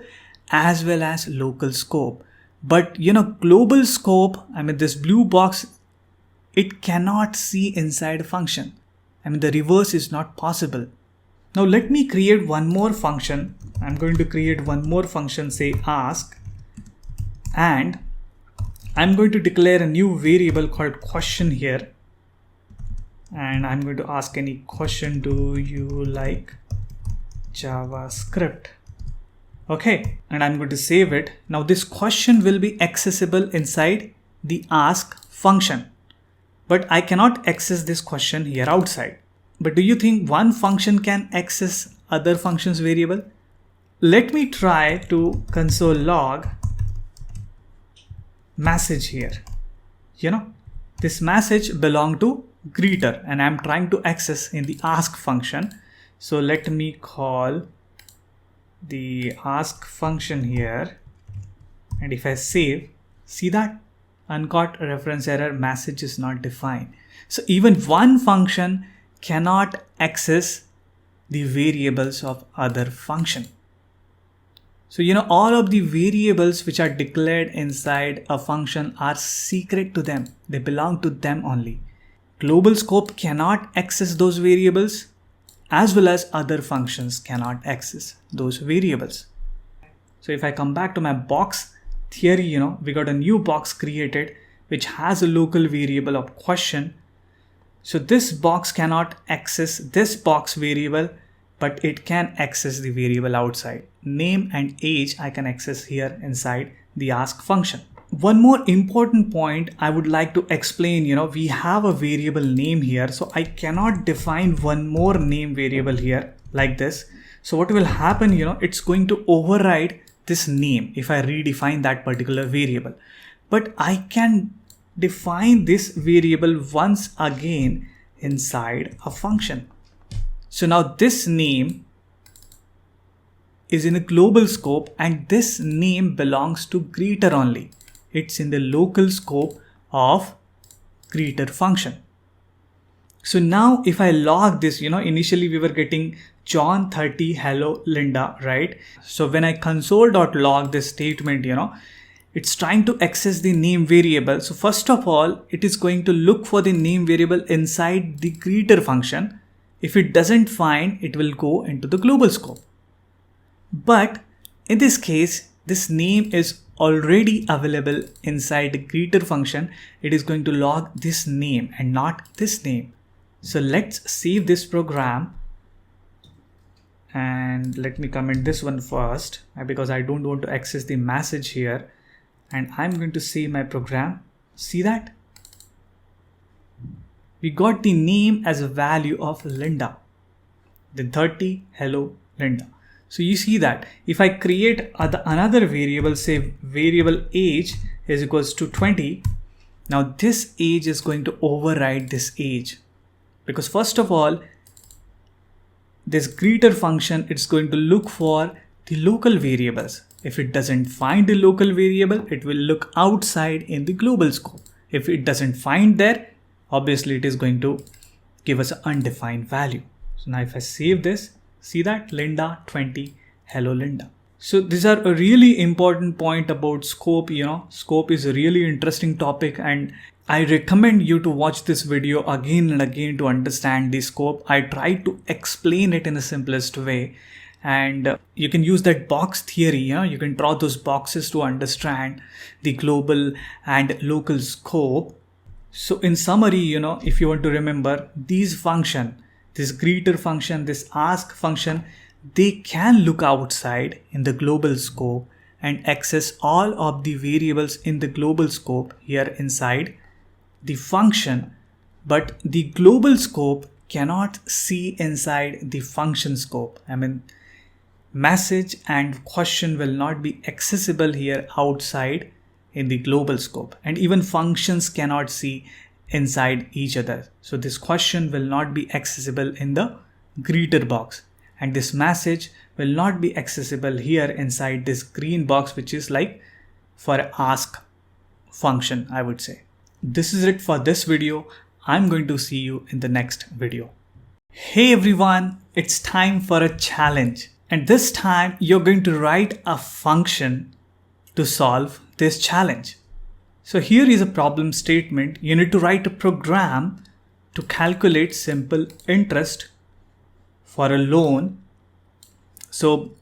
as well as local scope. But global scope, this blue box, it cannot see inside a function. The reverse is not possible. Now let me create one more function. I'm going to create one more function, say ask, and I'm going to declare a new variable called question here. And I'm going to ask any question, do you like JavaScript? Okay, and I'm going to save it. Now this question will be accessible inside the ask function, but I cannot access this question here outside. But do you think one function can access other functions variable? Let me try to console log message here. This message belong to greeter and I'm trying to access in the ask function. So let me call the ask function here, and if I save, see that uncaught reference error, message is not defined. So even one function cannot access the variables of other function. So all of the variables which are declared inside a function are secret to them. They belong to them only. Global scope cannot access those variables, as well as other functions cannot access those variables. So if I come back to my box theory, we got a new box created which has a local variable of question. So this box cannot access this box variable, but it can access the variable outside. Name and age I can access here inside the ask function. One more important point I would like to explain, we have a variable name here, so I cannot define one more name variable here like this. So what will happen, it's going to override this name if I redefine that particular variable. But I can define this variable once again inside a function. So now this name is in a global scope and this name belongs to greeter only. It's in the local scope of greeter function. So now if I log this, initially we were getting John 30, hello Linda, right? So when I console.log this statement, it's trying to access the name variable. So first of all, it is going to look for the name variable inside the greeter function. If it doesn't find, it will go into the global scope. But in this case, this name is already available inside the greeter function. It is going to log this name and not this name. So let's save this program. And let me comment this one first because I don't want to access the message here. And I'm going to save my program. See that? We got the name as a value of Linda. Then 30, hello Linda. So you see that if I create another variable, say variable age is equals to 20. Now this age is going to override this age because first of all, this greeter function, it's going to look for the local variables. If it doesn't find the local variable, it will look outside in the global scope. If it doesn't find there, obviously it is going to give us an undefined value. So now if I save this, see that Linda 20, hello Linda. So these are a really important point about scope. Scope is a really interesting topic and I recommend you to watch this video again and again to understand the scope. I try to explain it in the simplest way. And you can use that box theory. You can draw those boxes to understand the global and local scope. So in summary, if you want to remember these function, this greeter function, this ask function, they can look outside in the global scope and access all of the variables in the global scope here inside the function. But the global scope cannot see inside the function scope. Message and question will not be accessible here outside in the global scope, and even functions cannot see inside each other. So this question will not be accessible in the greeter box, and this message will not be accessible here inside this green box, which is like for ask function, I would say. This is it for this video. I'm going to see you in the next video. Hey everyone, it's time for a challenge. And this time you're going to write a function to solve this challenge. So here is a problem statement. You need to write a program to calculate simple interest for a loan. So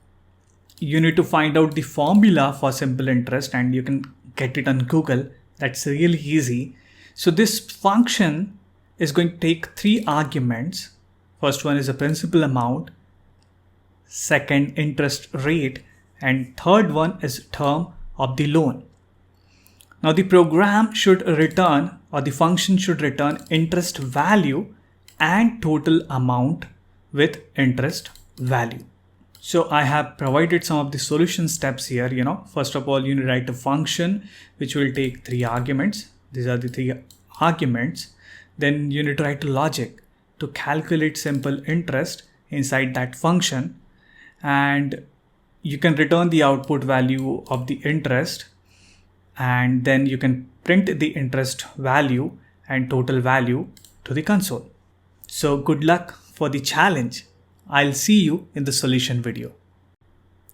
you need to find out the formula for simple interest, and you can get it on Google. That's really easy. So this function is going to take three arguments. First one is a principal amount, second interest rate, and third one is term of the loan. Now the program should return, or the function should return, interest value and total amount with interest value. So I have provided some of the solution steps here. First of all, you need to write a function which will take three arguments. These are the three arguments. Then you need to write a logic to calculate simple interest inside that function. And you can return the output value of the interest. And then you can print the interest value and total value to the console. So good luck for the challenge. I'll see you in the solution video.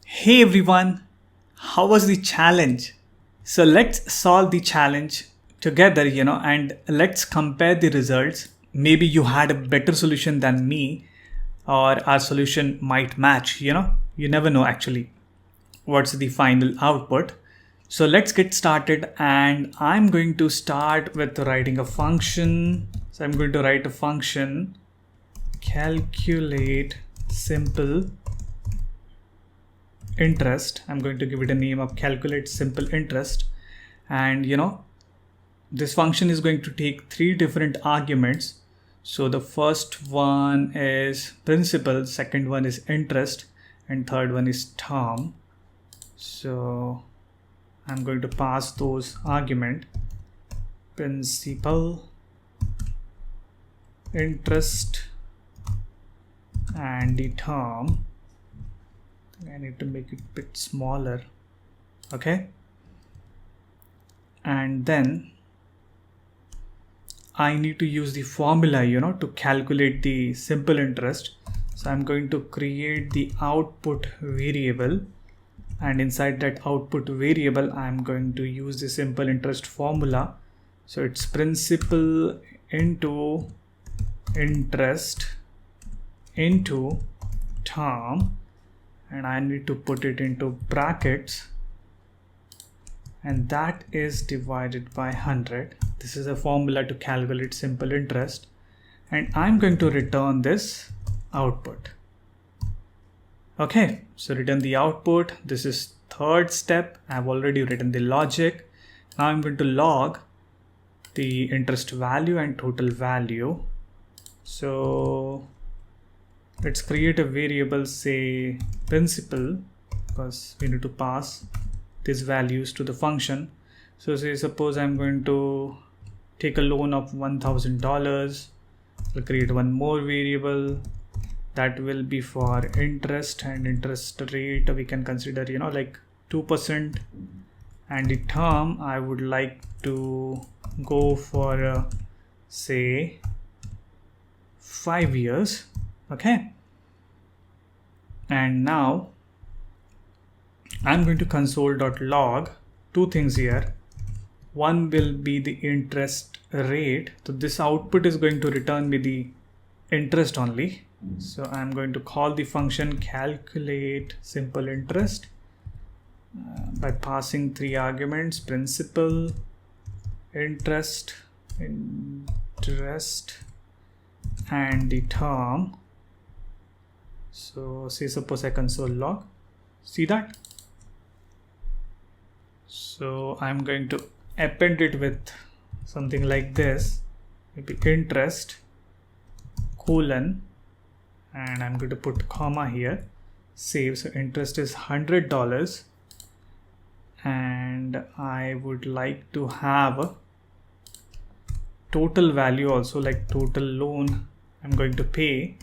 Hey everyone, how was the challenge? So let's solve the challenge together, and let's compare the results. Maybe you had a better solution than me, or our solution might match, you never know actually what's the final output. So let's get started, and I'm going to start with writing a function. So I'm going to write a function, calculate simple interest. I'm going to give it a name of calculate simple interest. And this function is going to take three different arguments. So the first one is principal, second one is interest, and third one is term. So I'm going to pass those argument, principal, interest, and the term. I need to make it a bit smaller. Okay. And then I need to use the formula, to calculate the simple interest. So I'm going to create the output variable, and inside that output variable, I'm going to use the simple interest formula. So it's principal into interest into term, and I need to put it into brackets, and that is divided by 100. This is a formula to calculate simple interest, and I'm going to return this output. Okay, so return the output. This is third step. I've already written the logic. Now I'm going to log the interest value and total value. So let's create a variable, say principal, because we need to pass these values to the function. So say suppose I'm going to take a loan of $1,000. We'll create one more variable that will be for interest, and interest rate we can consider like 2%, and the term I would like to go for say 5 years. Okay, and now I'm going to console.log two things here. One will be the interest rate. So this output is going to return me the interest only. So I'm going to call the function calculate simple interest by passing three arguments, principal, interest, and the term. So say suppose I console log, see that? So I'm going to append it with something like this, maybe interest colon, and I'm going to put comma here, save. So interest is $100, and I would like to have total value also, like total loan I'm going to pay,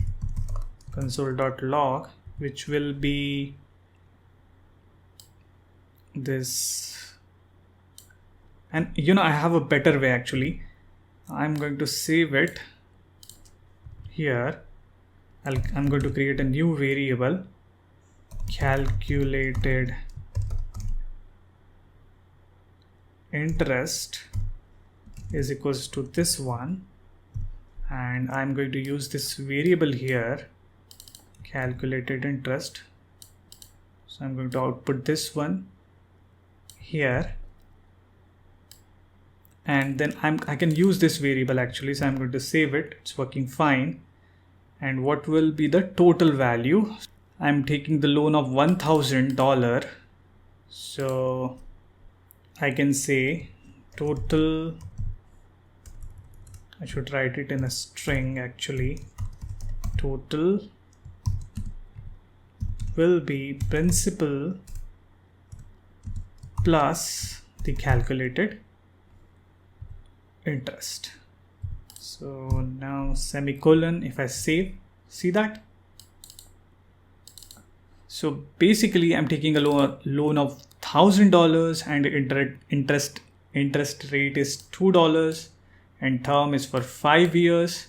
console.log, which will be this. And I have a better way actually. I'm going to save it here. I'm going to create a new variable, calculated interest is equals to this one, and I'm going to use this variable here, calculated interest. So I'm going to output this one here, and then I can use this variable actually. So I'm going to save it. It's working fine. And what will be the total value? I'm taking the loan of $1,000. So I can say total, I should write it in a string actually. Total will be principal plus the calculated interest. So now semicolon, if I save, see that? So basically I'm taking a loan of $1,000 and interest rate is $2 and term is for 5 years.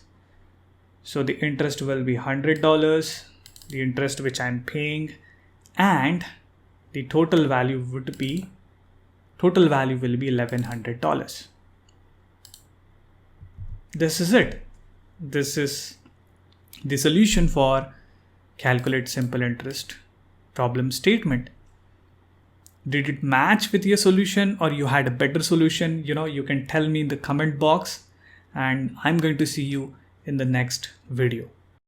So the interest will be $100, the interest which I'm paying, and the total value will be $1,100. This is it. This is the solution for calculate simple interest problem statement. Did it match with your solution, or you had a better solution? You can tell me in the comment box, and I'm going to see you in the next video.